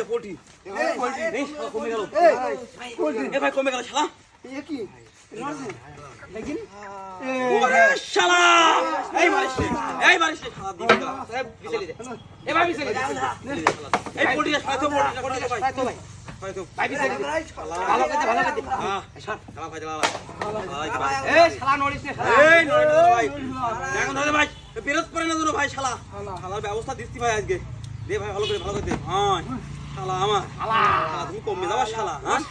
poultry এই শালা কমে গেল পোল্ট্রি এ ভাই কমে গেল শালা এ কি নরছে দেখিন ওরে শালা এই মারিস শালা দিবি না বিছেলি দে এ ভাই বিছেলি দে এই পোল্ট্রিটা খাইতো পোল্ট্রিটা ভাই খাইতো ভাই খাইতো ভাই বিছেলি দে ভালো করে হ্যাঁ শালা ভাই শালা এ শালা নড়িস রে শালা এই নড়ে ভাই এখন ধরে ভাই বিরোধ করে না দুনো ভাই শালা শালার ব্যবস্থা দিচ্ছি ভাই আজকে দে ভাই ভালো করে দে হ্যাঁ শালা আমার শালা তুমি কমে যাবা শালা হ্যাঁ